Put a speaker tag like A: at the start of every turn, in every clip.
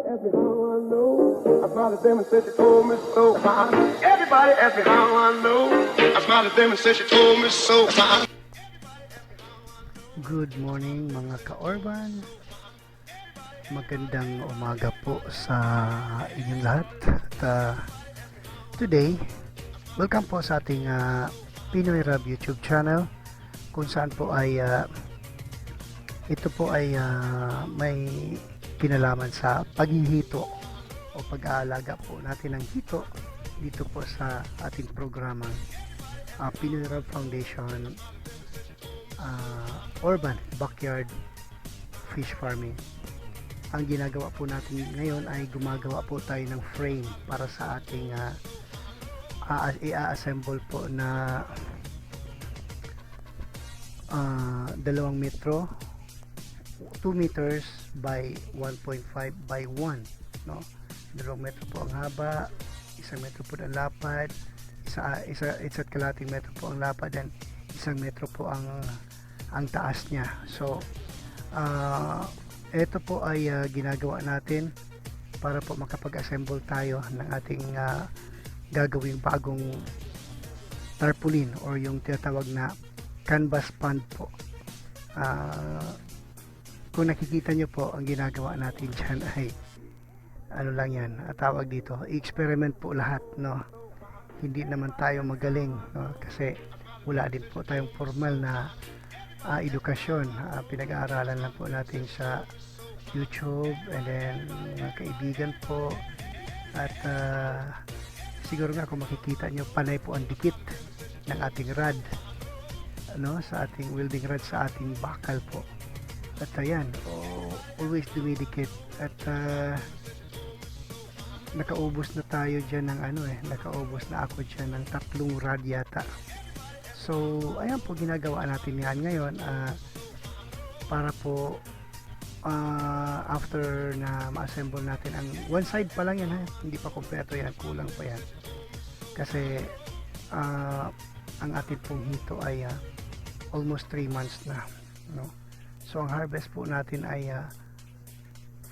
A: asked me how I know. I smiled at them and said she told me so. Everybody asked me how I know. I smiled at them and said she told me so.
B: Good morning mga ka-Orban. Magandang umaga po sa inyong lahat. At today, welcome po sa ating Pinoy Rab YouTube channel, kung saan po ay ito po ay may kinalaman sa paghihito o pag-aalaga po natin ng hito dito po sa ating programang Pinoy Rab Foundation Urban Backyard Fish Farming. Ang ginagawa po natin ngayon ay gumagawa po tayo ng frame para sa ating i-assemble po na 2 metro, 2 meters by 1.5 by 1, no? 2 metro po ang haba, 1 metro po ang lapad, isa't kalating metro po ang lapad, and 1 metro po ang taas niya. So ito po ay ginagawa natin para po makapag-assemble tayo ng ating gagawing bagong tarpaulin or yung tinatawag na canvas pond po. Kung nakikita nyo po, ang ginagawa natin dyan ay ano lang yan, tawag dito, experiment po lahat, no? Hindi naman tayo magaling, no? Kasi wala din po tayong formal na edukasyon. Pinag-aaralan lang po natin sa YouTube, and then mga kaibigan po, at siguro nga kung makikita nyo, panay po ang dikit ng ating rod, ano, sa ating welding rod sa ating bakal po. At ayan, always dumidikit. At nakaubos na tayo dyan ng nakaubos na ako dyan ng 3 rod yata. So ayan po, ginagawa natin yan ngayon para po after na ma-assemble natin ang one side pa lang yan, hindi pa kompleto yan, kulang pa yan kasi ang ating pong hito ay almost 3 months na, no? So ang harvest po natin ay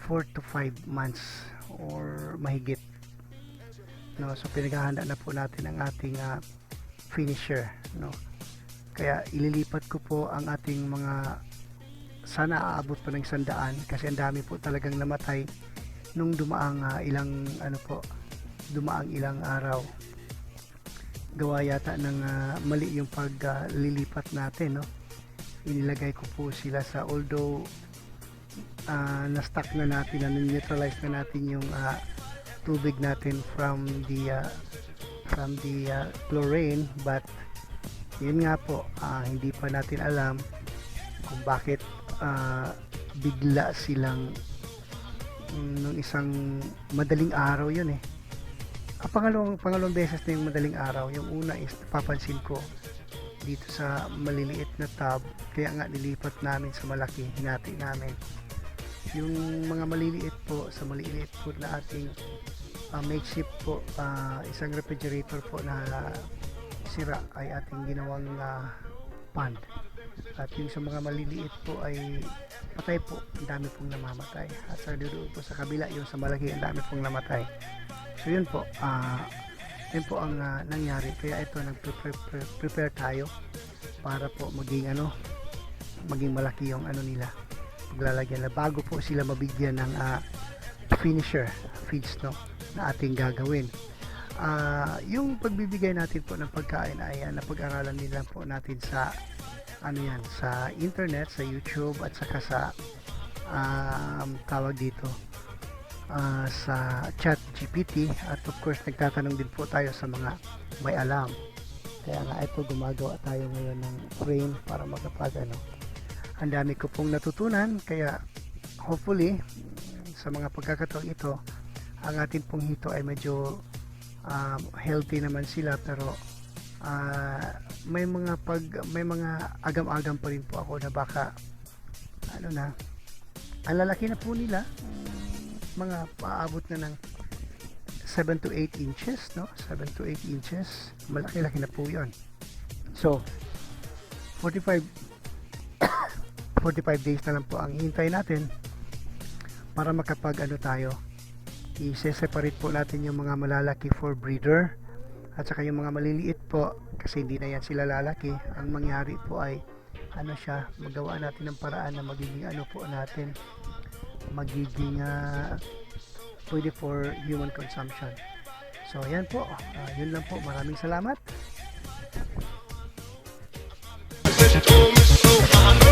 B: 4 to 5 months or mahigit, no? So pinaghahanda na po natin ang ating finisher, no? Kaya ililipat ko po ang ating mga, sana aabot pa ng 100 kasi ang dami po talagang namatay nung dumaang ilang araw. Gawa yata ng mali yung paglilipat natin, no? Inilagay ko po sila sa, although na-stuck na natin, na-neutralize na natin yung tubig natin from the chlorine, but yun nga po, hindi pa natin alam kung bakit bigla silang nung isang madaling araw yun pangalawang beses na yung madaling araw. Yung una is napapansin ko dito sa maliliit na tub, kaya nga nilipat namin sa malaki, hinati namin yung mga maliliit po sa maliliit po na ating makeshift po, isang refrigerator po na sira ay ating ginawang pond, at yung sa mga maliliit po ay patay po, ang dami pong namamatay. At sa doon po sa kabila, yung sa malaki, ang dami pong namatay. So yun po, yun po ang nangyari. Kaya ito, nag-prepare tayo para po maging malaki yung nila, paglalagyan na, bago po sila mabigyan ng finisher feeds, no, na ating gagawin. Yung pagbibigay natin po ng pagkain ay napag-aralan nila po natin sa sa internet, sa YouTube, at saka sa tawag dito sa ChatGPT, at of course nagtatanong din po tayo sa mga may alam. Kaya nga ito, gumagawa tayo ngayon ng frame para makapag ang dami ko pong natutunan, kaya hopefully sa mga pagkakataong ito, ang atin pong hito ay medyo healthy naman sila, pero may mga agam-agam pa rin po ako na baka ang lalaki na po nila, mga paabot na ng 7 to 8 inches, no? 7 to 8 inches, malaki-laki na po yon. So 45 days na lang po ang hintay natin para makapag tayo, i-separate po natin yung mga malalaki for breeder at saka yung mga maliliit po kasi hindi na yan sila lalaki. Ang mangyari po ay magawa natin ng paraan na magiging po natin, magiging pwede for human consumption. So yan po, yun lang po, maraming salamat.
A: Said she told me so.